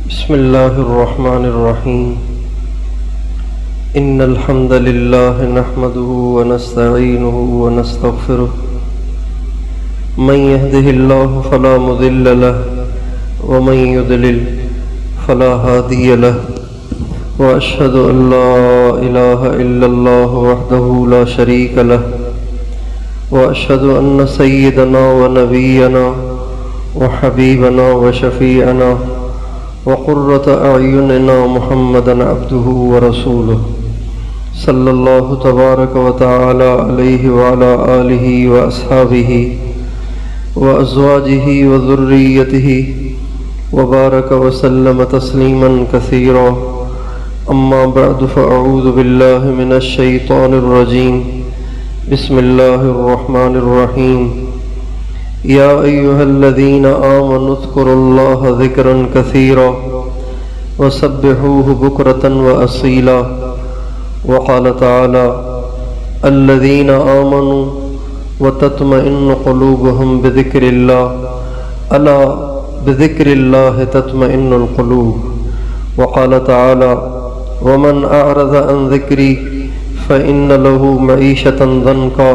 بسم الله الرحمن الرحيم إن الحمد لله نحمده ونستعينه ونستغفره من يهده الله فلا مضل له ومن يضلل فلا هادي له وأشهد أن لا إله إلا الله وحده لا شريك له وأشهد أن سيدنا ونبينا وحبيبنا وشفيعنا وقرة أعيننا محمدا عبده ورسوله صلى الله تبارك وتعالى عليه وعلى آله وأصحابه وأزواجه وذريته وبارك وسلم تسليما كثيرا أما بعد فأعوذ بالله من الشيطان الرجيم بسم الله الرحمن الرحيم يا أيها الذين آمنوا اذكروا الله ذكرا كثيرا وسبحوه بكرة وأصيلا وقال تعالى الذين آمنوا وتطمئن قلوبهم بذكر الله ألا بذكر الله تطمئن القلوب وقال تعالى ومن أعرض عن ذكري فإن له معيشة ضنكا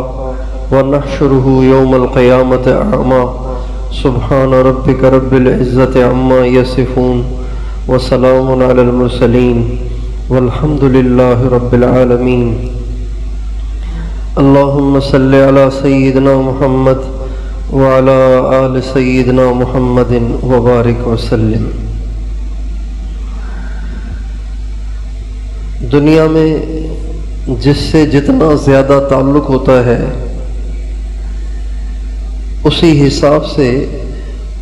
ونحشره يوم القيامة أعمى سبحان ربك رب العزة عما يصفون وسلام على المرسلين والحمد لله رب العالمين اللهم صل على سيدنا محمد وعلى آل سيدنا محمد وبارك وسلم۔ دنیا میں جس سے جتنا زیادہ تعلق ہوتا ہے اسی حساب سے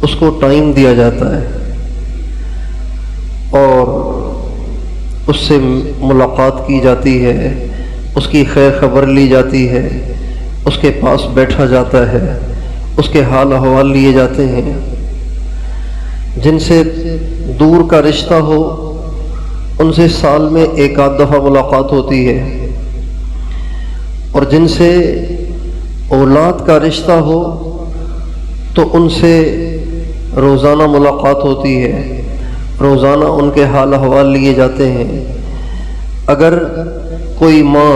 اس کو ٹائم دیا جاتا ہے اور اس سے ملاقات کی جاتی ہے، اس کی خیر خبر لی جاتی ہے، اس کے پاس بیٹھا جاتا ہے، اس کے حال احوال لیے جاتے ہیں۔ جن سے دور کا رشتہ ہو ان سے سال میں ایک آدھ دفعہ ملاقات ہوتی ہے، اور جن سے اولاد کا رشتہ ہو تو ان سے روزانہ ملاقات ہوتی ہے، روزانہ ان کے حال احوال لیے جاتے ہیں۔ اگر کوئی ماں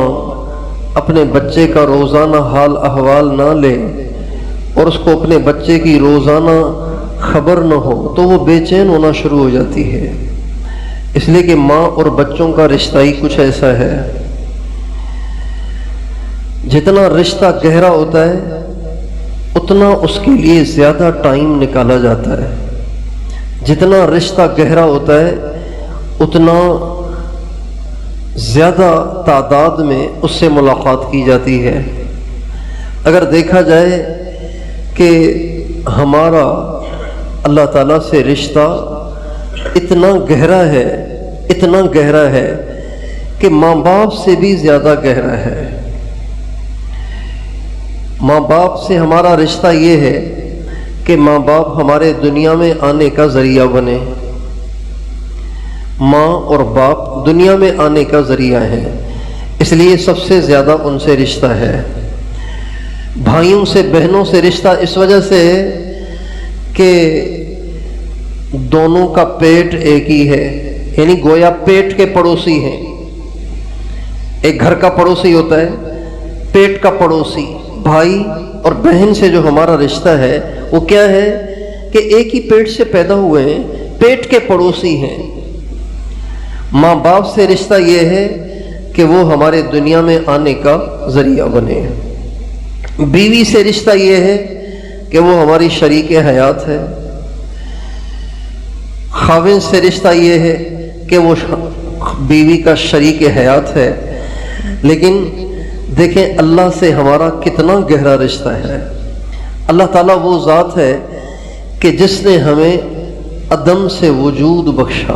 اپنے بچے کا روزانہ حال احوال نہ لے اور اس کو اپنے بچے کی روزانہ خبر نہ ہو تو وہ بے چین ہونا شروع ہو جاتی ہے، اس لیے کہ ماں اور بچوں کا رشتہ ہی کچھ ایسا ہے۔ جتنا رشتہ گہرا ہوتا ہے اتنا اس کے لیے زیادہ ٹائم نکالا جاتا ہے، جتنا رشتہ گہرا ہوتا ہے اتنا زیادہ تعداد میں اس سے ملاقات کی جاتی ہے۔ اگر دیکھا جائے کہ ہمارا اللہ تعالیٰ سے رشتہ اتنا گہرا ہے، اتنا گہرا ہے کہ ماں باپ سے بھی زیادہ گہرا ہے۔ ماں باپ سے ہمارا رشتہ یہ ہے کہ ماں باپ ہمارے دنیا میں آنے کا ذریعہ بنے۔ ماں اور باپ دنیا میں آنے کا ذریعہ ہیں، اس لیے سب سے زیادہ ان سے رشتہ ہے۔ بھائیوں سے بہنوں سے رشتہ اس وجہ سے ہے کہ دونوں کا پیٹ ایک ہی ہے، یعنی گویا پیٹ کے پڑوسی ہیں۔ ایک گھر کا پڑوسی ہوتا ہے، پیٹ کا پڑوسی۔ بھائی اور بہن سے جو ہمارا رشتہ ہے وہ کیا ہے کہ ایک ہی پیٹ سے پیدا ہوئے ہیں، پیٹ کے پڑوسی ہیں۔ ماں باپ سے رشتہ یہ ہے کہ وہ ہمارے دنیا میں آنے کا ذریعہ بنے۔ بیوی سے رشتہ یہ ہے کہ وہ ہماری شریک حیات ہے۔ خاوند سے رشتہ یہ ہے کہ وہ بیوی کا شریک حیات ہے۔ لیکن دیکھیں اللہ سے ہمارا کتنا گہرا رشتہ ہے۔ اللہ تعالیٰ وہ ذات ہے کہ جس نے ہمیں عدم سے وجود بخشا،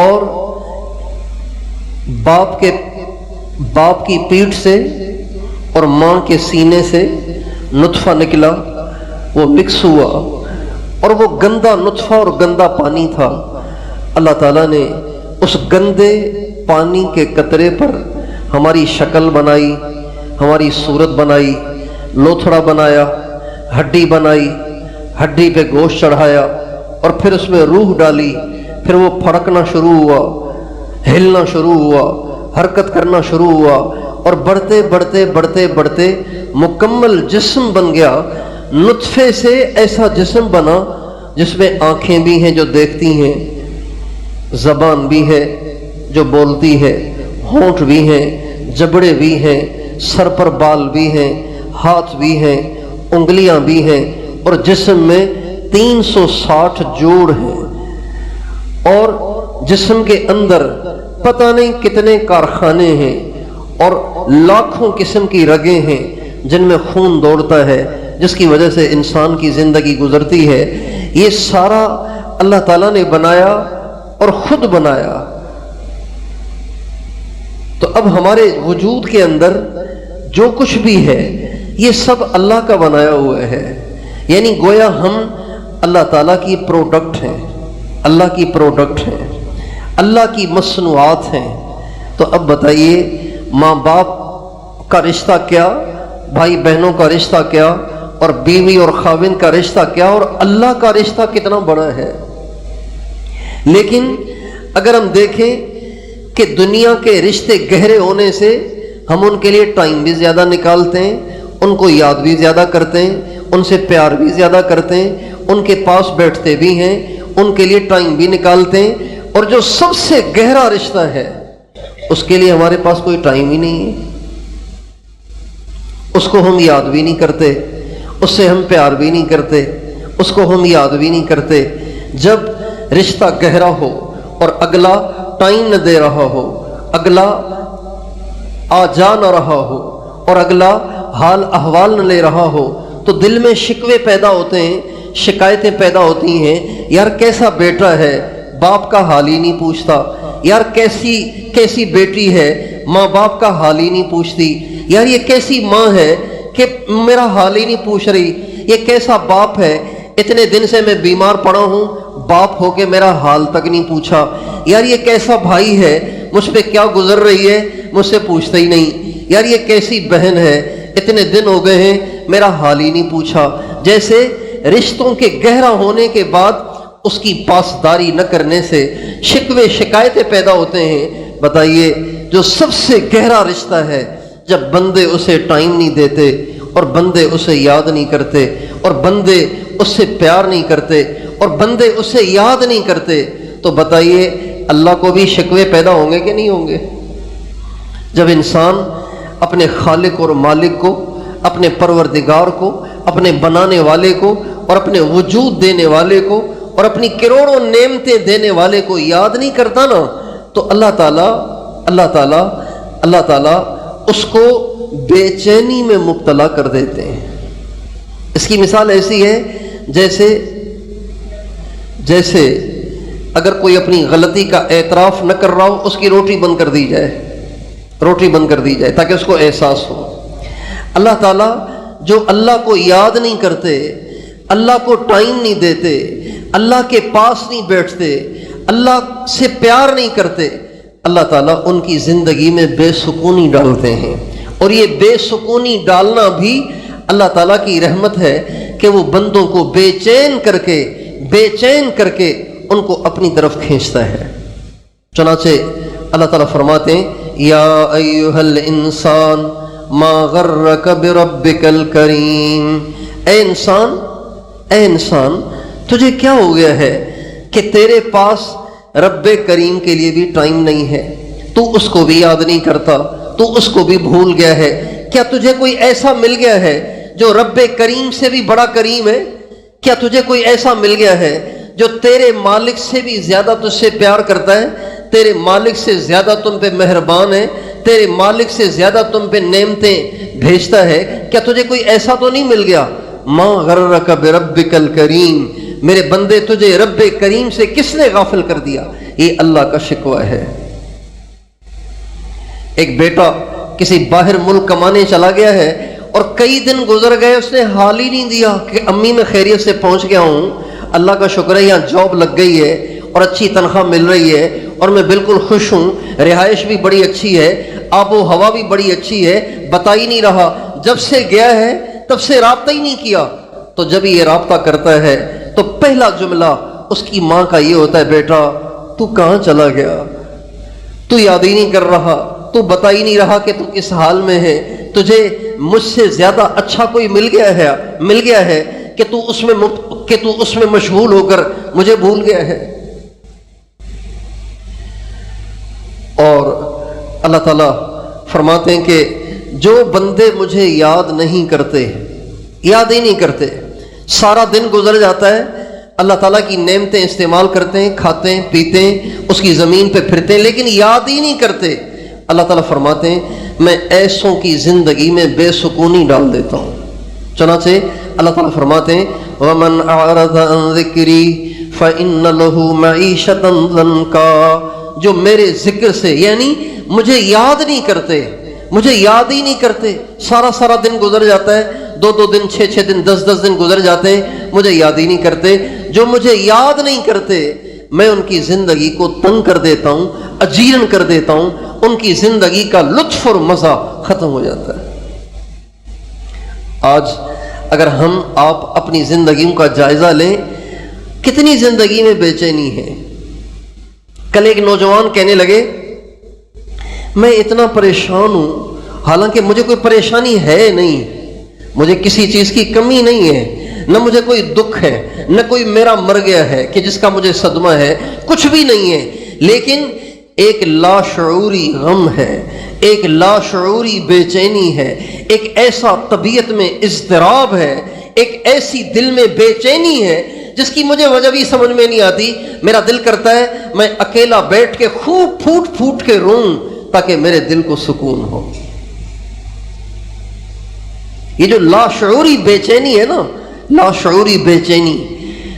اور باپ کی پیٹھ سے اور ماں کے سینے سے نطفہ نکلا، وہ مکس ہوا، اور وہ گندا نطفہ اور گندا پانی تھا۔ اللہ تعالیٰ نے اس گندے پانی کے قطرے پر ہماری شکل بنائی، ہماری صورت بنائی، لوتھڑا بنایا، ہڈی بنائی، ہڈی پہ گوشت چڑھایا، اور پھر اس میں روح ڈالی، پھر وہ پھڑکنا شروع ہوا، ہلنا شروع ہوا، حرکت کرنا شروع ہوا، اور بڑھتے بڑھتے بڑھتے بڑھتے مکمل جسم بن گیا۔ نطفے سے ایسا جسم بنا جس میں آنکھیں بھی ہیں جو دیکھتی ہیں، زبان بھی ہے جو بولتی ہے، ہونٹ بھی ہیں، جبڑے بھی ہیں، سر پر بال بھی ہیں، ہاتھ بھی ہیں، انگلیاں بھی ہیں، اور جسم میں 360 جوڑ ہیں، اور جسم کے اندر پتہ نہیں کتنے کارخانے ہیں، اور لاکھوں قسم کی رگیں ہیں جن میں خون دوڑتا ہے، جس کی وجہ سے انسان کی زندگی گزرتی ہے۔ یہ سارا اللہ تعالیٰ نے بنایا اور خود بنایا۔ تو اب ہمارے وجود کے اندر جو کچھ بھی ہے یہ سب اللہ کا بنایا ہوا ہے، یعنی گویا ہم اللہ تعالیٰ کی پروڈکٹ ہیں، اللہ کی پروڈکٹ ہیں، اللہ کی مصنوعات ہیں۔ تو اب بتائیے، ماں باپ کا رشتہ کیا، بھائی بہنوں کا رشتہ کیا، اور بیوی اور خاوند کا رشتہ کیا، اور اللہ کا رشتہ کتنا بڑا ہے۔ لیکن اگر ہم دیکھیں کہ دنیا کے رشتے گہرے ہونے سے ہم ان کے لیے ٹائم بھی زیادہ نکالتے ہیں، ان کو یاد بھی زیادہ کرتے ہیں، ان سے پیار بھی زیادہ کرتے ہیں، ان کے پاس بیٹھتے بھی ہیں، ان کے لیے ٹائم بھی نکالتے ہیں، اور جو سب سے گہرا رشتہ ہے اس کے لیے ہمارے پاس کوئی ٹائم ہی نہیں ہے، اس کو ہم یاد بھی نہیں کرتے، اس سے ہم پیار بھی نہیں کرتے، اس کو ہم یاد بھی نہیں کرتے۔ جب رشتہ گہرا ہو اور اگلا ٹائم نہ دے رہا ہو، اگلا آ جا نہ رہا ہو، اور اگلا حال احوال نہ لے رہا ہو، تو دل میں شکوے پیدا ہوتے ہیں، شکایتیں پیدا ہوتی ہیں۔ یار کیسا بیٹا ہے، باپ کا حال ہی نہیں پوچھتا، یار کیسی بیٹی ہے، ماں باپ کا حال ہی نہیں پوچھتی، یار یہ کیسی ماں ہے کہ میرا حال ہی نہیں پوچھ رہی، یہ کیسا باپ ہے، اتنے دن سے میں بیمار پڑا ہوں، باپ ہو کے میرا حال تک نہیں پوچھا، یار یہ کیسا بھائی ہے، مجھ پہ کیا گزر رہی ہے، مجھ سے پوچھتا ہی نہیں، یار یہ کیسی بہن ہے، اتنے دن ہو گئے ہیں میرا حال ہی نہیں پوچھا۔ جیسے رشتوں کے گہرا ہونے کے بعد اس کی پاسداری نہ کرنے سے شکوے شکایتیں پیدا ہوتے ہیں۔ بتائیے، جو سب سے گہرا رشتہ ہے، جب بندے اسے ٹائم نہیں دیتے، اور بندے اسے یاد نہیں کرتے، اور بندے اس سے پیار نہیں کرتے، اور بندے اسے یاد نہیں کرتے، تو بتائیے اللہ کو بھی شکوے پیدا ہوں گے کہ نہیں ہوں گے؟ جب انسان اپنے خالق اور مالک کو، اپنے پروردگار کو، اپنے بنانے والے کو، اور اپنے وجود دینے والے کو، اور اپنی کروڑوں نعمتیں دینے والے کو یاد نہیں کرتا نا، تو اللہ تعالیٰ اس کو بے چینی میں مبتلا کر دیتے ہیں۔ اس کی مثال ایسی ہے جیسے اگر کوئی اپنی غلطی کا اعتراف نہ کر رہا ہو، اس کی روٹی بند کر دی جائے تاکہ اس کو احساس ہو۔ اللہ تعالیٰ جو اللہ کو یاد نہیں کرتے، اللہ کو ٹائم نہیں دیتے، اللہ کے پاس نہیں بیٹھتے، اللہ سے پیار نہیں کرتے، اللہ تعالیٰ ان کی زندگی میں بے سکونی ڈالتے ہیں۔ اور یہ بے سکونی ڈالنا بھی اللہ تعالیٰ کی رحمت ہے کہ وہ بندوں کو بے چین کر کے ان کو اپنی طرف کھینچتا ہے۔ چنانچہ اللہ تعالیٰ فرماتے ہیں، یا ایھا الانسان ما غرک بربک الکریم، اے انسان تجھے کیا ہو گیا ہے کہ تیرے پاس رب کریم کے لیے بھی ٹائم نہیں ہے، تو اس کو بھی یاد نہیں کرتا، تو اس کو بھی بھول گیا ہے۔ کیا تجھے کوئی ایسا مل گیا ہے جو رب کریم سے بھی بڑا کریم ہے؟ کیا تجھے کوئی ایسا مل گیا ہے جو تیرے مالک سے بھی زیادہ تجھ سے پیار کرتا ہے، تیرے مالک سے زیادہ تم پہ مہربان ہے، تیرے مالک سے زیادہ تم پہ نعمتیں بھیجتا ہے؟ کیا تجھے کوئی ایسا تو نہیں مل گیا؟ ما غرک بربک الکریم، میرے بندے تجھے رب کریم سے کس نے غافل کر دیا؟ یہ اللہ کا شکوہ ہے۔ ایک بیٹا کسی باہر ملک کمانے چلا گیا ہے، اور کئی دن گزر گئے، اس نے حال ہی نہیں دیا کہ امی میں خیریت سے پہنچ گیا ہوں، اللہ کا شکر ہے یہاں جاب لگ گئی ہے اور اچھی تنخواہ مل رہی ہے، اور میں بالکل خوش ہوں، رہائش بھی بڑی اچھی ہے، آب و ہوا بھی بڑی اچھی ہے، بتا ہی نہیں رہا، جب سے گیا ہے تب سے رابطہ ہی نہیں کیا۔ تو جب یہ رابطہ کرتا ہے تو پہلا جملہ اس کی ماں کا یہ ہوتا ہے، بیٹا تو کہاں چلا گیا، تو یاد ہی نہیں کر رہا، تو بتا ہی نہیں رہا کہ تو کس حال میں ہے، تجھے مجھ سے زیادہ اچھا کوئی مل گیا ہے کہ تو اس میں مشغول ہو کر مجھے بھول گیا ہے۔ اور اللہ تعالیٰ فرماتے ہیں کہ جو بندے مجھے یاد نہیں کرتے، یاد ہی نہیں کرتے، سارا دن گزر جاتا ہے، اللہ تعالیٰ کی نعمتیں استعمال کرتے ہیں، کھاتے ہیں، پیتے ہیں، اس کی زمین پہ پھرتے ہیں، لیکن یاد ہی نہیں کرتے، اللہ تعالیٰ فرماتے ہیں میں ایسوں کی زندگی میں بے سکونی ڈال دیتا ہوں۔ چنانچہ اللہ تعالیٰ فرماتے ہیں وَمَنْ أَعْرَضَ عَنْ ذِكْرِي فَإِنَّ لَهُ مَعِيشَةً ضَنْكَا، جو میرے ذکر سے، یعنی مجھے یاد نہیں کرتے، مجھے یاد ہی نہیں کرتے، سارا دن گزر جاتا ہے، 2 دن، 6 دن، 10 دن گزر جاتے ہیں، مجھے یاد ہی نہیں کرتے، جو مجھے یاد نہیں کرتے میں ان کی زندگی کو تنگ کر دیتا ہوں، اجیرن کر دیتا ہوں، ان کی زندگی کا لطف اور مزہ ختم ہو جاتا ہے۔ آج اگر ہم آپ اپنی زندگیوں کا جائزہ لیں، کتنی زندگی میں بے چینی ہے۔ کل ایک نوجوان کہنے لگے میں اتنا پریشان ہوں، حالانکہ مجھے کوئی پریشانی ہے نہیں، مجھے کسی چیز کی کمی نہیں ہے، نہ مجھے کوئی دکھ ہے، نہ کوئی میرا مر گیا ہے کہ جس کا مجھے صدمہ ہے، کچھ بھی نہیں ہے، لیکن ایک لاشعوری غم ہے، ایک لاشعوری بے چینی ہے، ایک ایسا طبیعت میں اضطراب ہے، ایک ایسی دل میں بے چینی ہے جس کی مجھے وجہ بھی سمجھ میں نہیں آتی۔ میرا دل کرتا ہے میں اکیلا بیٹھ کے خوب پھوٹ کے روں تاکہ میرے دل کو سکون ہو۔ یہ جو لاشعوری بے چینی ہے نا، لاشعوری بے چینی،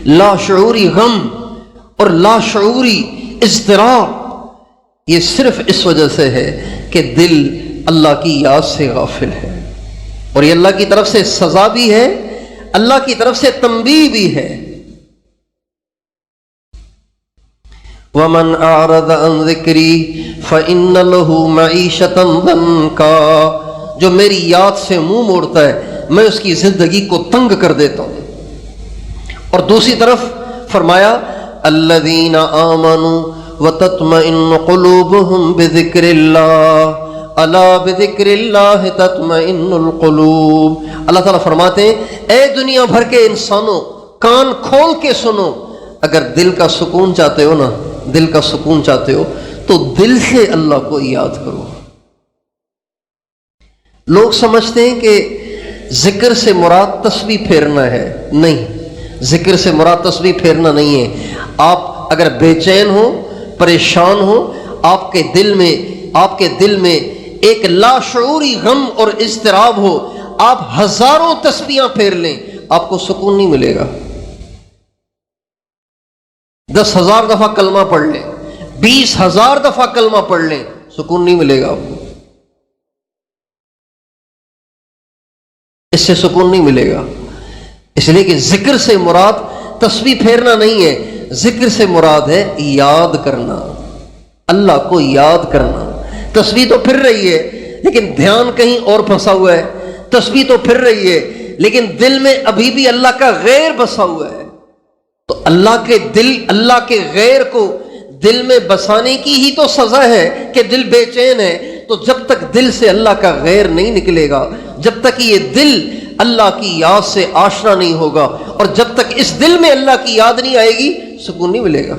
لاشعوری غم اور لاشعوری اضطراب، یہ صرف اس وجہ سے ہے کہ دل اللہ کی یاد سے غافل ہے، اور یہ اللہ کی طرف سے سزا بھی ہے، اللہ کی طرف سے تنبیہ بھی ہے۔ وَمَنْ أَعْرَضَ عَنْ ذِكْرِي فَإِنَّ لَهُ مَعِيشَةً ضَنْكَا، جو میری یاد سے منہ موڑتا ہے میں اس کی زندگی کو تنگ کر دیتا ہوں۔ اور دوسری طرف فرمایا الَّذِينَ آمَنُوا وَتَطْمَئِنُّ قُلُوبُهُمْ بِذِكْرِ اللَّهِ أَلَا بِذِكْرِ اللَّهِ تَطْمَئِنُّ الْقُلُوبُ۔ اللہ تعالیٰ فرماتے ہیں اے دنیا بھر کے انسانوں، کان کھول کے سنو، اگر دل کا سکون چاہتے ہو نا، دل کا سکون چاہتے ہو تو دل سے اللہ کو یاد کرو۔ لوگ سمجھتے ہیں کہ ذکر سے مراد تسبیح پھیرنا ہے، نہیں، ذکر سے مراد تسبیح پھیرنا نہیں ہے۔ آپ اگر بے چین ہو، پریشان ہو، آپ کے دل میں ایک لاشعوری غم اور اضطراب ہو، آپ ہزاروں تسبیحاں پھیر لیں، آپ کو سکون نہیں ملے گا۔ 10,000 دفعہ کلمہ پڑھ لیں، 20,000 دفعہ کلمہ پڑھ لیں، سکون نہیں ملے گا آپ کو، اس سے سکون نہیں ملے گا۔ اس لیے کہ ذکر سے مراد تسبیح پھیرنا نہیں ہے، ذکر سے مراد ہے یاد کرنا، اللہ کو یاد کرنا۔ تسبیح تو پھر رہی ہے لیکن دھیان کہیں اور پھنسا ہوا ہے، تسبیح تو پھر رہی ہے لیکن دل میں ابھی بھی اللہ کا غیر بسا ہوا ہے۔ تو اللہ کے غیر کو دل میں بسانے کی ہی تو سزا ہے کہ دل بے چین ہے۔ تو جب تک دل سے اللہ کا غیر نہیں نکلے گا، جب تک یہ دل اللہ کی یاد سے آشنا نہیں ہوگا، اور جب تک اس دل میں اللہ کی یاد نہیں آئے گی، سکون نہیں ملے گا۔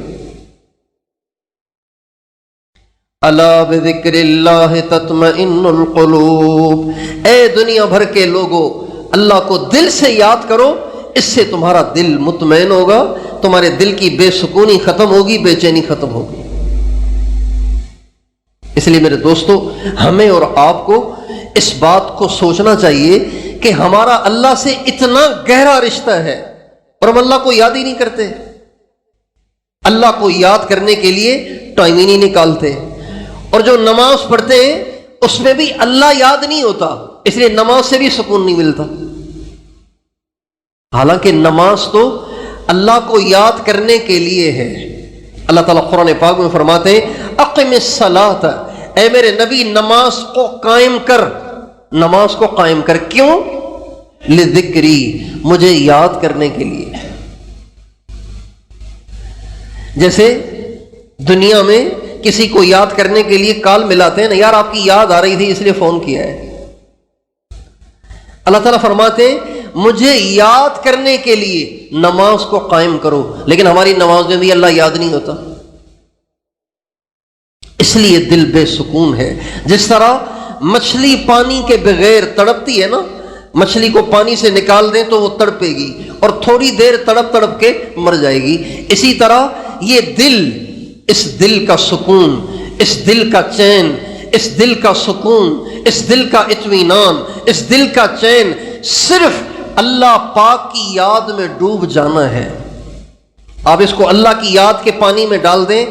الا بذکر اللہ تطمئن القلوب، اے دنیا بھر کے لوگوں، اللہ کو دل سے یاد کرو، اس سے تمہارا دل مطمئن ہوگا، تمہارے دل کی بے سکونی ختم ہوگی، بے چینی ختم ہوگی۔ اس لیے میرے دوستو، ہمیں اور آپ کو اس بات کو سوچنا چاہیے کہ ہمارا اللہ سے اتنا گہرا رشتہ ہے اور ہم اللہ کو یاد ہی نہیں کرتے، اللہ کو یاد کرنے کے لیے ٹائم ہی نہیں نکالتے، اور جو نماز پڑھتے ہیں اس میں بھی اللہ یاد نہیں ہوتا، اس لیے نماز سے بھی سکون نہیں ملتا۔ حالانکہ نماز تو اللہ کو یاد کرنے کے لیے ہے۔ اللہ تعالیٰ قرآن پاک میں فرماتے ہیں اقم الصلاۃ، اے میرے نبی نماز کو قائم کر، نماز کو قائم کر، کیوں؟ لذکری، مجھے یاد کرنے کے لیے۔ جیسے دنیا میں کسی کو یاد کرنے کے لیے کال ملاتے ہیں نا، یار آپ کی یاد آ رہی تھی اس لیے فون کیا ہے. اللہ تعالیٰ فرماتے ہیں مجھے یاد کرنے کے لیے نماز کو قائم کرو، لیکن ہماری نماز میں بھی اللہ یاد نہیں ہوتا، اس لیے دل بے سکون ہے. جس طرح مچھلی پانی کے بغیر تڑپتی ہے نا، مچھلی کو پانی سے نکال دیں تو وہ تڑپے گی اور تھوڑی دیر تڑپ تڑپ کے مر جائے گی، اسی طرح یہ دل، اس دل کا سکون، اس دل کا چین، اس دل کا سکون، اس دل کا اطمینان، اس دل کا چین صرف اللہ پاک کی یاد میں ڈوب جانا ہے. آپ اس کو اللہ کی یاد کے پانی میں ڈال دیں،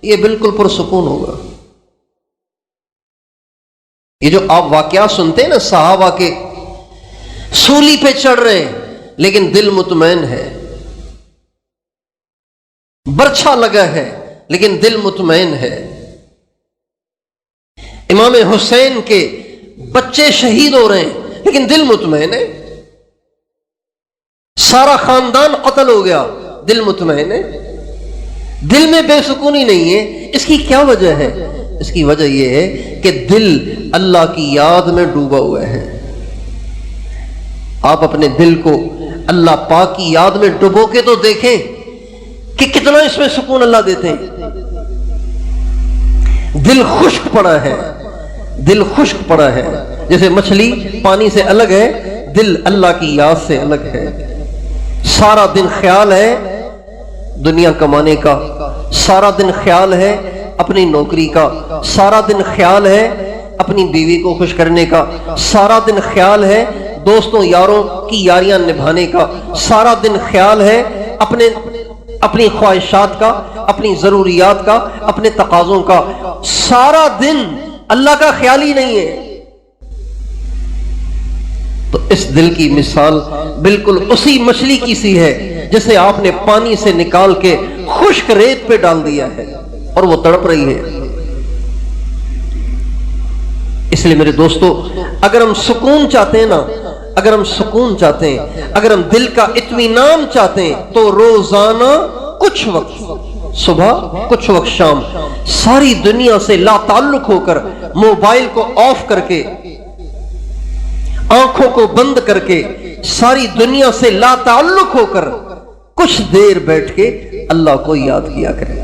یہ بالکل پرسکون ہوگا. یہ جو آپ واقعات سنتے ہیں نا، صحابہ کے سولی پہ چڑھ رہے ہیں لیکن دل مطمئن ہے، برچھا لگا ہے لیکن دل مطمئن ہے. امام حسین کے بچے شہید ہو رہے ہیں لیکن دل مطمئن ہے. سارا خاندان قتل ہو گیا، دل مطمئن ہے. دل میں بے سکونی نہیں ہے. اس کی کیا وجہ ہے؟ اس کی وجہ یہ ہے کہ دل اللہ کی یاد میں ڈوبا ہوا ہے. آپ اپنے دل کو اللہ پاک کی یاد میں ڈبو کے تو دیکھیں کہ کتنا اس میں سکون اللہ دیتے ہیں. دل خشک پڑا ہے، دل خشک پڑا ہے. جیسے مچھلی پانی سے الگ ہے، دل اللہ کی یاد سے الگ ہے. سارا دن خیال ہے دنیا کمانے کا، سارا دن خیال ہے اپنی نوکری کا، سارا دن خیال ہے اپنی بیوی کو خوش کرنے کا، سارا دن خیال ہے دوستوں یاروں کی یاریاں نبھانے کا، سارا دن خیال ہے اپنی خواہشات کا، اپنی ضروریات کا، اپنے تقاضوں کا. سارا دن اللہ کا خیال ہی نہیں ہے. تو اس دل کی مثال بالکل اسی مچھلی کی سی ہے جسے آپ نے پانی سے نکال کے خشک ریت پہ ڈال دیا ہے اور وہ تڑپ رہی ہے. اس لیے میرے دوستو، اگر ہم سکون چاہتے ہیں نا، اگر ہم سکون چاہتے ہیں، اگر ہم دل کا اطمینان چاہتے ہیں، تو روزانہ کچھ وقت صبح، کچھ وقت شام، ساری دنیا سے لا تعلق ہو کر، موبائل کو آف کر کے، آنکھوں کو بند کر کے، ساری دنیا سے لا تعلق ہو کر کچھ دیر بیٹھ کے اللہ کو یاد کیا کرے.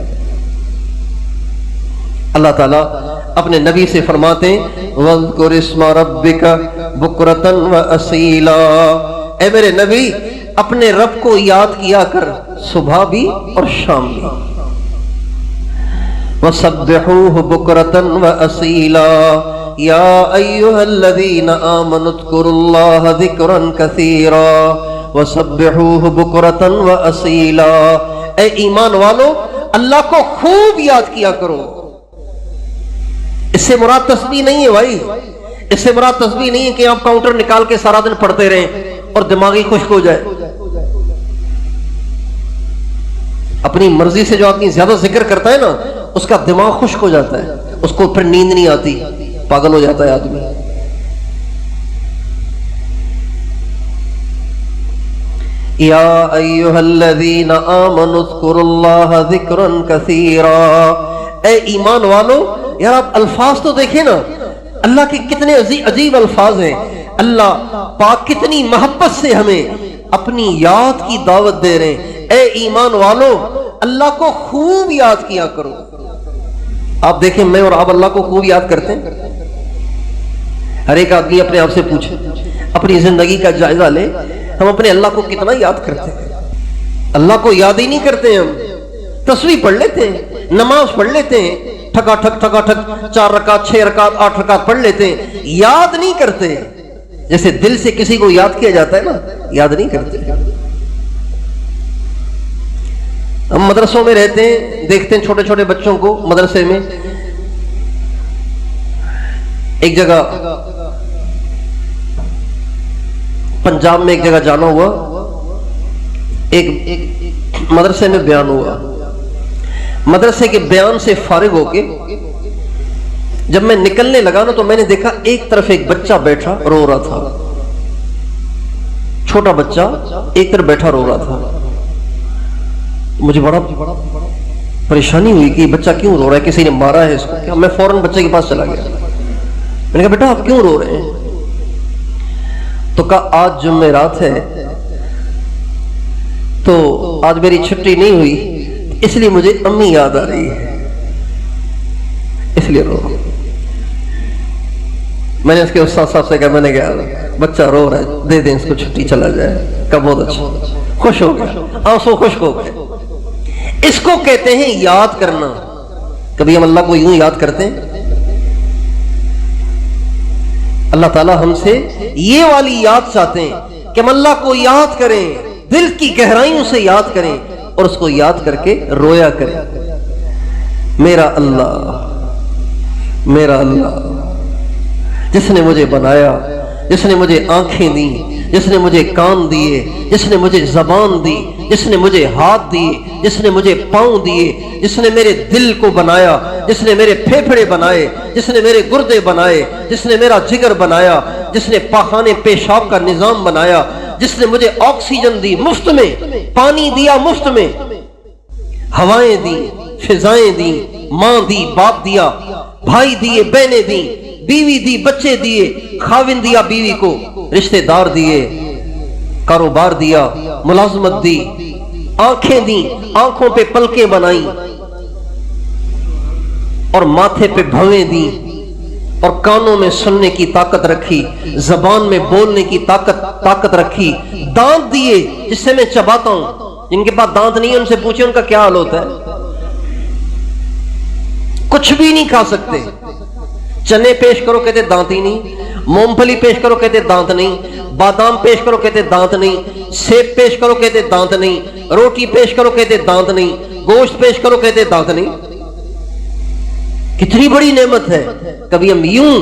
اللہ تعالیٰ اپنے نبی سے فرماتے ہیں وَاذْكُرِ اسْمَ رَبِّكَ بُكْرَةً وَأَصِيلًا، اے میرے نبی اپنے رب کو یاد کیا کر صبح بھی اور شام بھی. وَسَبِّحُوهُ بُكْرَةً وَأَصِيلًا يَا أَيُّهَا الَّذِينَ آمَنُوا اذْكُرُوا اللَّهَ ذِكْرًا كَثِيرًا وَسَبِّحُوهُ بُكْرَةً وَأَصِيلًا، اے ایمان والو اللہ کو خوب یاد کیا کرو. اس سے مراد تسبیح نہیں ہے بھائی، اس سے مراد تسبیح نہیں ہے کہ آپ کاؤنٹر نکال کے سارا دن پڑھتے رہیں اور دماغی خشک ہو جائے. اپنی مرضی سے جو آدمی زیادہ ذکر کرتا ہے نا، اس کا دماغ خشک ہو جاتا ہے، اس کو پھر نیند نہیں آتی، پاگل ہو جاتا ہے آدمی. یا ایھا الذین آمنوا اذکروا اللہ ذکرا کثیرا، اے ایمان والو، یار آپ الفاظ تو دیکھیں نا، اللہ کے کتنے عجیب الفاظ ہیں. اللہ پاک کتنی محبت سے ہمیں اپنی یاد کی دعوت دے رہے ہیں. اے ایمان والو اللہ کو خوب یاد کیا کرو. آپ دیکھیں میں اور آپ اللہ کو خوب یاد کرتے ہیں. ہر ایک آدمی اپنے آپ سے پوچھے، اپنی زندگی کا جائزہ لے، ہم اپنے اللہ کو کتنا یاد کرتے ہیں؟ اللہ کو یاد ہی نہیں کرتے. ہم تسبیح پڑھ لیتے ہیں، نماز پڑھ لیتے ہیں، ٹھکا ٹھک 4 رکعت 6 رکعت 8 رکعت پڑھ لیتے ہیں، یاد نہیں کرتے. جیسے دل سے کسی کو یاد کیا جاتا ہے نا، یاد نہیں کرتے. ہم مدرسوں میں رہتے ہیں، دیکھتے ہیں چھوٹے چھوٹے بچوں کو مدرسے میں. ایک جگہ پنجاب میں ایک جگہ جانا ہوا، ایک مدرسے میں بیان ہوا. مدرسے کے بیان سے فارغ ہو کے جب میں نکلنے لگا نا، تو میں نے دیکھا ایک طرف ایک بچہ بیٹھا رو رہا تھا. چھوٹا بچہ ایک طرف بیٹھا رو رہا تھا. مجھے بڑا پریشانی ہوئی کہ بچہ کیوں رو رہا ہے، کسی نے مارا ہے اس کو کیا؟ میں فوراً بچے کے پاس چلا گیا، میں نے کہا بیٹا آپ کیوں رو رہے ہیں؟ تو کہا آج جمعرات ہے تو آج میری چھٹی نہیں ہوئی، اس لیے مجھے امی یاد آ رہی ہے، اس لیے رو رہا ہوں۔ میں نے اس کے استاد صاحب سے کہا، میں نے کہا بچہ رو رہا ہے، دے دیں اس کو چھٹی، چلا جائے۔ کہا بہت اچھا، خوش ہو گیا، آنسو خشک ہو گئے۔ اس کو کہتے ہیں یاد کرنا۔ کبھی ہم اللہ کو یوں یاد کرتے ہیں؟ اللہ تعالیٰ ہم سے یہ والی یاد چاہتے ہیں کہ ہم اللہ کو یاد کریں، دل کی گہرائیوں سے یاد کریں اور اس کو یاد کر کے رویا کریں۔ میرا اللہ، میرا اللہ جس نے مجھے بنایا، جس نے مجھے آنکھیں دیں، جس نے مجھے کان دیے، جس نے مجھے زبان دی، جس نے مجھے ہاتھ دیے، جس نے مجھے پاؤں دیے، جس نے میرے دل کو بنایا، جس نے میرے پھیپھڑے بنائے، جس نے میرے گردے بنائے، جس نے میرا جگر بنایا، جس نے پاخانے پیشاب کا نظام بنایا، جس نے مجھے آکسیجن دی مفت میں، پانی دیا مفت میں، ہوائیں دی، فضائیں دی، ماں دی، باپ دیا، بھائی دیے، بہنیں دی، بیوی دی، بچے دیے، خاوند دیا بیوی کو، رشتہ دار دیے، کاروبار دیا، ملازمت دی، آنکھیں دی، آنکھوں پہ پلکیں بنائیں اور ماتھے پہ بھویں دی اور کانوں میں سننے کی طاقت رکھی، زبان میں بولنے کی طاقت رکھی، دانت دیے جس سے میں چباتا ہوں۔ جن کے پاس دانت نہیں ہے ان سے پوچھیں ان کا کیا حال ہوتا ہے، کچھ بھی نہیں کھا سکتے۔ چنے پیش کرو کہتے دانت ہی نہیں، مونگ پھلی پیش کرو کہتے دانت نہیں، بادام پیش کرو کہتے دانت نہیں، سیب پیش کرو کہتے دانت نہیں، روٹی پیش کرو کہتے دانت نہیں، گوشت پیش کرو کہتے دانت نہیں۔ کتنی بڑی نعمت ہے۔ کبھی ہم یوں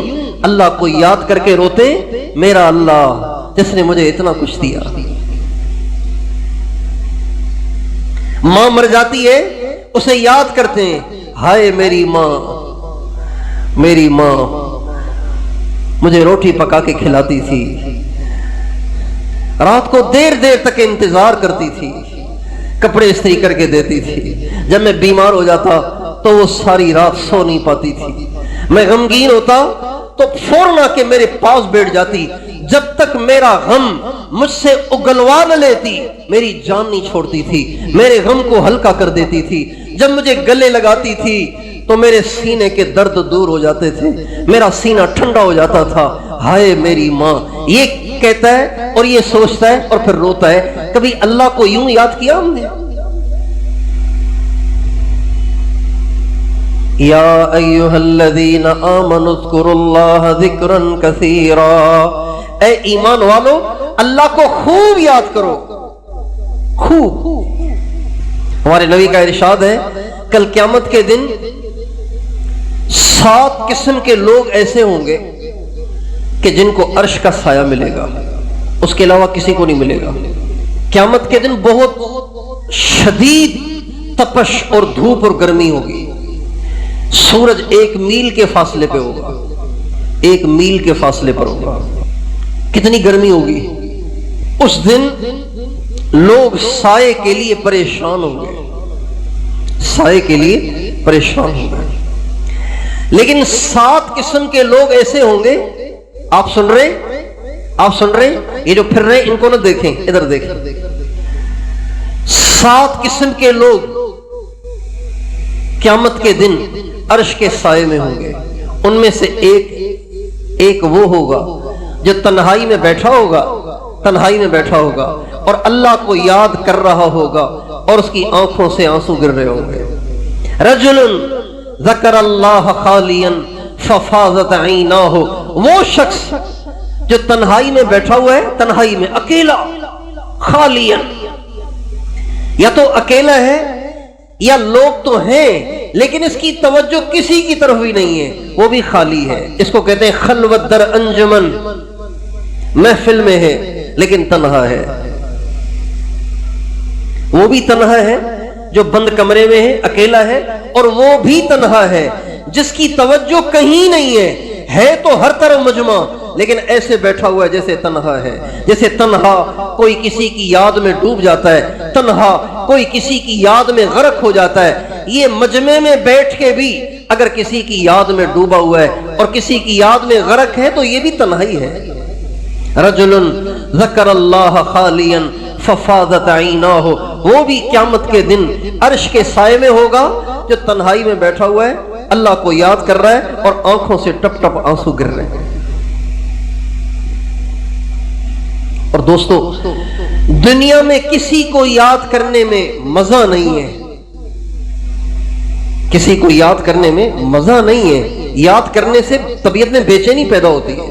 اللہ کو یاد کر کے روتے، میرا اللہ جس نے مجھے اتنا کچھ دیا۔ ماں مر جاتی ہے اسے یاد کرتے ہیں، ہائے میری ماں، میری ماں مجھے روٹی پکا کے کھلاتی تھی، رات کو دیر دیر تک انتظار کرتی تھی، کپڑے استری کر کے دیتی تھی، جب میں بیمار ہو جاتا تو وہ ساری رات سو نہیں پاتی تھی، میں غمگین ہوتا تو فوراً آ کے میرے پاس بیٹھ جاتی، جب تک میرا غم مجھ سے اگلوا نہ لیتی میری جان نہیں چھوڑتی تھی، میرے غم کو ہلکا کر دیتی تھی، جب مجھے گلے لگاتی تھی تو میرے سینے کے درد دور ہو جاتے تھے، میرا سینہ ٹھنڈا ہو جاتا تھا۔ ہائے میری ماں، یہ کہتا ہے اور یہ سوچتا ہے اور پھر روتا ہے۔ کبھی اللہ کو یوں یاد کیا ہم نے؟ یا ایھا الذین آمنوا اذکروا اللہ ذکرا کثیرا، اے ایمان والو اللہ کو خوب یاد کرو، خوب۔ ہمارے نبی کا ارشاد ہے کل قیامت کے دن 7 قسم کے لوگ ایسے ہوں گے کہ جن کو عرش کا سایہ ملے گا، اس کے علاوہ کسی کو نہیں ملے گا۔ قیامت کے دن بہت شدید تپش اور دھوپ اور گرمی ہوگی، سورج 1 میل کے فاصلے پہ ہوگا، 1 میل کے فاصلے پر ہوگا، کتنی گرمی ہوگی۔ اس دن لوگ سائے کے لیے پریشان ہوں گے، سائے کے لیے پریشان ہوں گے، لیکن 7 قسم کے لوگ ایسے ہوں گے۔ آپ سن رہے یہ جو پھر رہے ان کو نہ دیکھیں، ادھر دیکھیں۔ 7 قسم کے لوگ قیامت کے دن عرش کے سائے میں ہوں گے۔ ان میں سے ایک وہ ہوگا جو تنہائی میں بیٹھا ہوگا اور اللہ کو یاد کر رہا ہوگا اور اس کی آنکھوں سے آنسو گر رہے ہوں گے۔ رجل ذکر اللہ خالیا ففاضت عیناہ، وہ شخص جو تنہائی میں بیٹھا ہوا ہے، تنہائی میں اکیلا، خالیا، یا تو اکیلا ہے یا لوگ تو ہیں لیکن اس کی توجہ کسی کی طرف بھی نہیں ہے، وہ بھی خالی ہے۔ اس کو کہتے ہیں خلوت در انجمن، محفل میں ہے لیکن تنہا ہے۔ وہ بھی تنہا ہے جو بند کمرے میں ہے، اکیلا ہے، اور وہ بھی تنہا ہے جس کی توجہ کہیں نہیں ہے تو ہر طرف مجمع لیکن ایسے بیٹھا ہوا ہے جیسے تنہا ہے، جیسے تنہا کوئی کسی کی یاد میں ڈوب جاتا ہے، تنہا کوئی کسی کی یاد میں غرق ہو جاتا ہے۔ یہ مجمع میں بیٹھ کے بھی اگر کسی کی یاد میں ڈوبا ہوا ہے اور کسی کی یاد میں غرق ہے تو یہ بھی تنہائی ہے. رجل ذکر اللہ خالیا ففاضت عیناہ، وہ بھی قیامت کے دن عرش کے سائے میں ہوگا جو تنہائی میں بیٹھا ہوا ہے، اللہ کو یاد کر رہا ہے اور آنکھوں سے ٹپ ٹپ آنسو گر رہے ہیں. اور دوستو، دنیا میں کسی کو یاد کرنے میں مزہ نہیں ہے، کسی کو یاد کرنے میں مزہ نہیں ہے. یاد کرنے سے طبیعت میں بے چینی پیدا ہوتی ہے.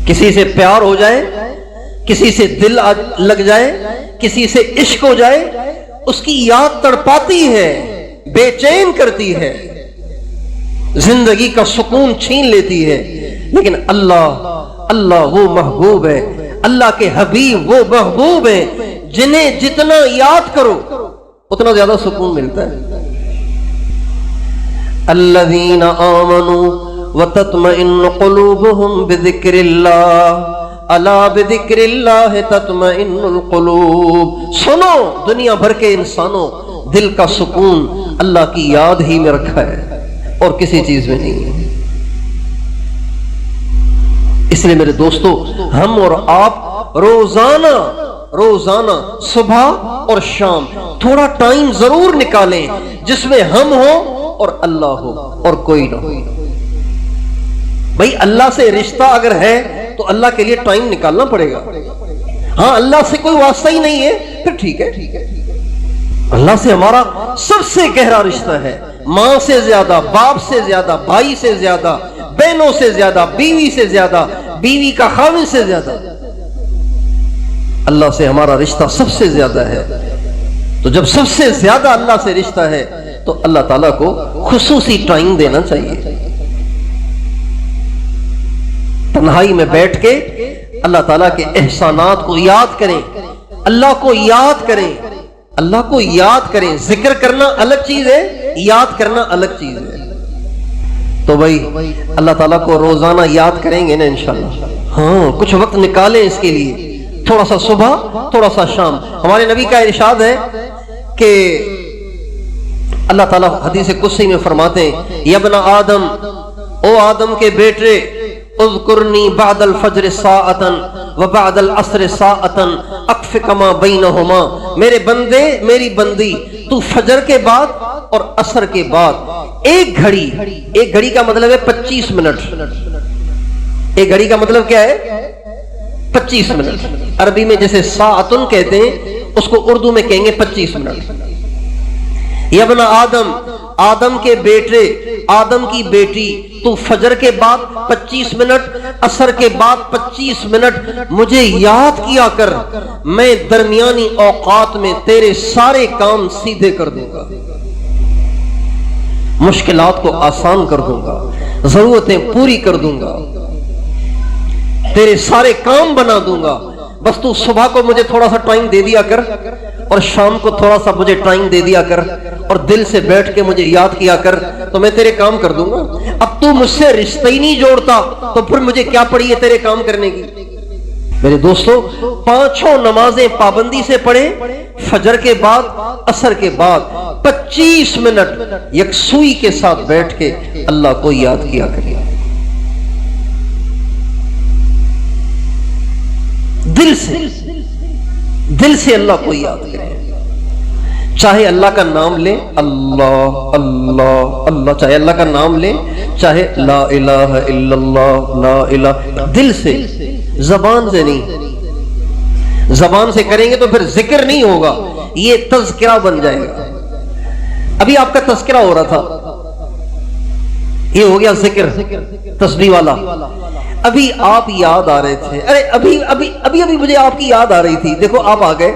کسی سے پیار ہو جائے، کسی سے دل لگ جائے، کسی سے عشق ہو جائے، اس کی یاد تڑپاتی ہے، بے چین کرتی ہے، زندگی کا سکون چھین لیتی ہے. لیکن اللہ وہ محبوب ہے، اللہ کے حبیب وہ محبوب ہے جنہیں جتنا یاد کرو اتنا زیادہ سکون ملتا ہے. الذین آمنوا وتطمئن قلوبهم بذکر اللہ الا بذکر اللہ تطمئن القلوب. سنو دنیا بھر کے انسانوں، دل کا سکون اللہ کی یاد ہی میں رکھا ہے اور کسی چیز میں نہیں ہے. اس لیے میرے دوستو، ہم اور آپ روزانہ صبح اور شام تھوڑا ٹائم ضرور نکالیں جس میں ہم ہوں اور اللہ ہو اور کوئی نہ ہو. بھائی اللہ سے رشتہ اگر ہے تو اللہ کے لیے ٹائم نکالنا پڑے گا. ہاں اللہ سے کوئی واسطہ ہی نہیں ہے پھر ٹھیک ہے. اللہ سے ہمارا سب سے گہرا رشتہ ہے، ماں سے زیادہ، باپ سے زیادہ، بھائی سے زیادہ، بہنوں سے زیادہ، بیوی سے زیادہ، بیوی کا خاوند سے زیادہ. اللہ سے ہمارا رشتہ سب سے زیادہ ہے. تو جب سب سے زیادہ اللہ سے رشتہ ہے تو اللہ تعالیٰ کو خصوصی ٹائم دینا چاہیے. تنہائی میں بیٹھ کے اللہ تعالیٰ کے احسانات کو یاد کریں، اللہ کو یاد کریں، اللہ کو یاد کریں. ذکر کرنا الگ چیز ہے، یاد کرنا الگ چیز ہے. تو بھائی اللہ تعالیٰ کو روزانہ یاد کریں گے نا انشاءاللہ. ہاں کچھ وقت نکالیں اس کے لیے، تھوڑا سا صبح تھوڑا سا شام. ہمارے نبی کا ارشاد ہے کہ اللہ تعالیٰ حدیث قدسی میں فرماتے ہیں، یا ابن آدم، او آدم کے بیٹے، اذکرنی بعد الفجر ساعتا وبعد العصر ساعتا اکفک ما بینہما. میرے بندے، میری بندی، تو فجر کے بعد اور عصر کے بعد ایک گھڑی کا مطلب ہے 25 منٹ. ایک گھڑی کا مطلب کیا ہے؟ 25 منٹ. عربی میں جیسے ساعتن کہتے ہیں اس کو اردو میں کہیں گے 25 منٹ. یا ابن آدم، آدم کے بیٹے، آدم کی بیٹی، تو فجر کے بعد 25 منٹ، عصر کے بعد 25 منٹ مجھے یاد کیا کر، میں درمیانی اوقات میں تیرے سارے کام سیدھے کر دوں گا، مشکلات کو آسان کر دوں گا، ضرورتیں پوری کر دوں گا، تیرے سارے کام بنا دوں گا. بس تو صبح کو مجھے تھوڑا سا ٹائم دے دیا کر اور شام کو تھوڑا سا مجھے ٹائم دے دیا کر اور دل سے بیٹھ کے مجھے یاد کیا کر تو میں تیرے کام کر دوں گا. اب تو مجھ سے رشتہ ہی نہیں جوڑتا تو پھر مجھے کیا پڑی ہے تیرے کام کرنے کی. میرے دوستو، 5 نمازیں پابندی سے پڑھیں، فجر کے بعد، عصر کے بعد 25 منٹ یکسوئی کے ساتھ بیٹھ کے اللہ کو یاد کیا کریں. دل سے اللہ کو یاد کریں. چاہے اللہ کا نام لیں، اللہ اللہ اللہ، چاہے اللہ کا نام لیں، چاہے لا الہ الا اللہ، لا الہ، دل سے، زبان سے نہیں. زبان سے کریں گے تو پھر ذکر نہیں ہوگا، یہ تذکرہ بن جائے گا. ابھی آپ کا تذکرہ ہو رہا تھا، یہ ہو گیا ذکر تسبیح والا. ابھی آپ یاد آ رہے تھے، ارے ابھی مجھے آپ کی یاد آ رہی تھی، دیکھو آپ آ گئے.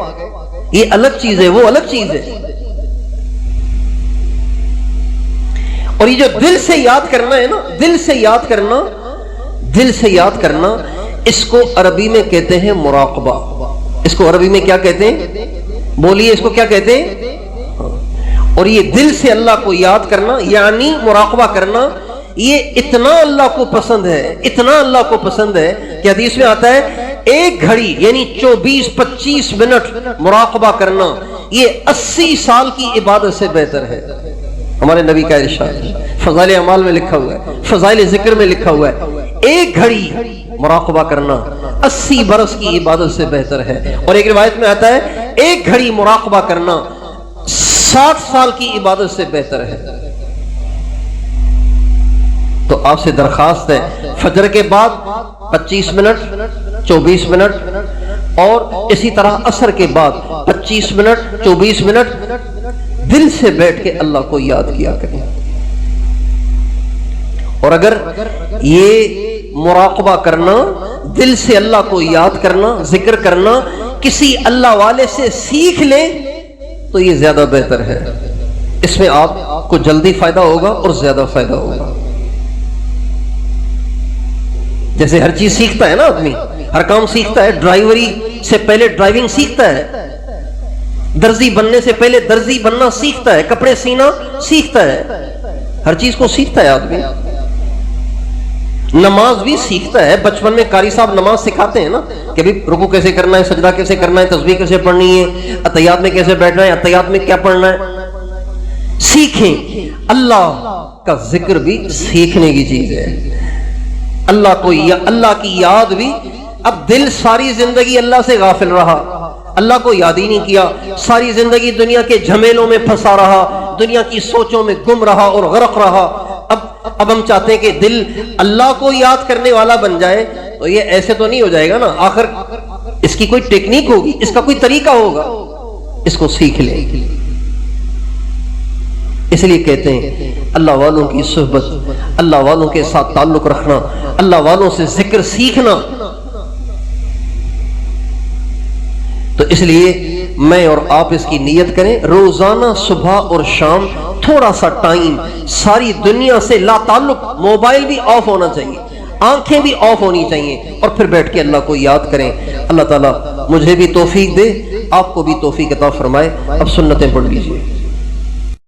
یہ الگ چیز ہے، وہ الگ چیز ہے. اور یہ جو دل سے یاد کرنا ہے نا، دل سے یاد کرنا، دل سے یاد کرنا، اس کو عربی میں کہتے ہیں مراقبہ. اس کو عربی میں کیا کہتے ہیں؟ بولیے اس کو کیا کہتے ہیں؟ اور یہ دل سے اللہ کو یاد کرنا یعنی مراقبہ کرنا، یہ اتنا اللہ کو پسند ہے، اتنا اللہ کو پسند ہے کہ حدیث میں آتا ہے ایک گھڑی یعنی 24-25 منٹ مراقبہ کرنا یہ 80 سال کی عبادت سے بہتر ہے۔ ہمارے نبی کا ارشاد ہے، فضائل اعمال میں لکھا ہوا ہے، فضائل ذکر میں لکھا ہوا ہے، ایک گھڑی مراقبہ کرنا 80 برس کی عبادت سے بہتر ہے۔ اور ایک روایت میں آتا ہے ایک گھڑی مراقبہ کرنا 60 سال کی عبادت سے بہتر ہے۔ تو آپ سے درخواست ہے فجر کے بعد 25 منٹ 24 منٹ اور اسی طرح عصر کے بعد 25 منٹ 24 منٹ دل سے بیٹھ کے اللہ کو یاد کیا کریں۔ اور اگر یہ مراقبہ کرنا، دل سے اللہ کو یاد کرنا، ذکر کرنا کسی اللہ والے سے سیکھ لیں تو یہ زیادہ بہتر ہے۔ اس میں آپ کو جلدی فائدہ ہوگا اور زیادہ فائدہ ہوگا۔ جیسے ہر چیز سیکھتا ہے نا آدمی، ہر کام سیکھتا ہے، ڈرائیوری سے پہلے ڈرائیونگ سیکھتا ہے، درزی بننے سے پہلے درزی بننا سیکھتا ہے، کپڑے سینا سیکھتا ہے، ہر چیز کو سیکھتا ہے آدمی۔ نماز بھی سیکھتا ہے، بچپن میں قاری صاحب نماز سکھاتے ہیں نا کہ بھی رکوع کیسے کرنا ہے، سجدہ کیسے کرنا ہے، تسبیح کیسے پڑھنی ہے، اتحیات میں کیسے بیٹھنا ہے، اتحیات میں کیا پڑھنا ہے، سیکھیں۔ اللہ کا ذکر بھی سیکھنے کی چیز ہے، اللہ کو اللہ کی یاد بھی۔ اب دل ساری زندگی اللہ سے غافل رہا، اللہ کو یاد ہی نہیں کیا، ساری زندگی دنیا کے جھمیلوں میں پھنسا رہا، دنیا کی سوچوں میں گم رہا اور غرق رہا۔ اب ہم چاہتے ہیں کہ دل اللہ کو یاد کرنے والا بن جائے، تو یہ ایسے تو نہیں ہو جائے گا نا، آخر اس کی کوئی ٹیکنیک ہوگی، اس کا کوئی طریقہ ہوگا، اس کو سیکھ لیں۔ اس لیے کہتے ہیں اللہ والوں کی صحبت، اللہ والوں کے ساتھ تعلق رکھنا، اللہ والوں سے ذکر سیکھنا۔ تو اس لیے میں اور آپ اس کی نیت کریں، روزانہ صبح اور شام تھوڑا سا ٹائم ساری دنیا سے لا تعلق، موبائل بھی آف ہونا چاہیے، آنکھیں بھی آف ہونی چاہیے، اور پھر بیٹھ کے اللہ کو یاد کریں۔ اللہ تعالیٰ مجھے بھی توفیق دے، آپ کو بھی توفیق عطا فرمائے۔ اب سنتیں پڑھ لیجیے۔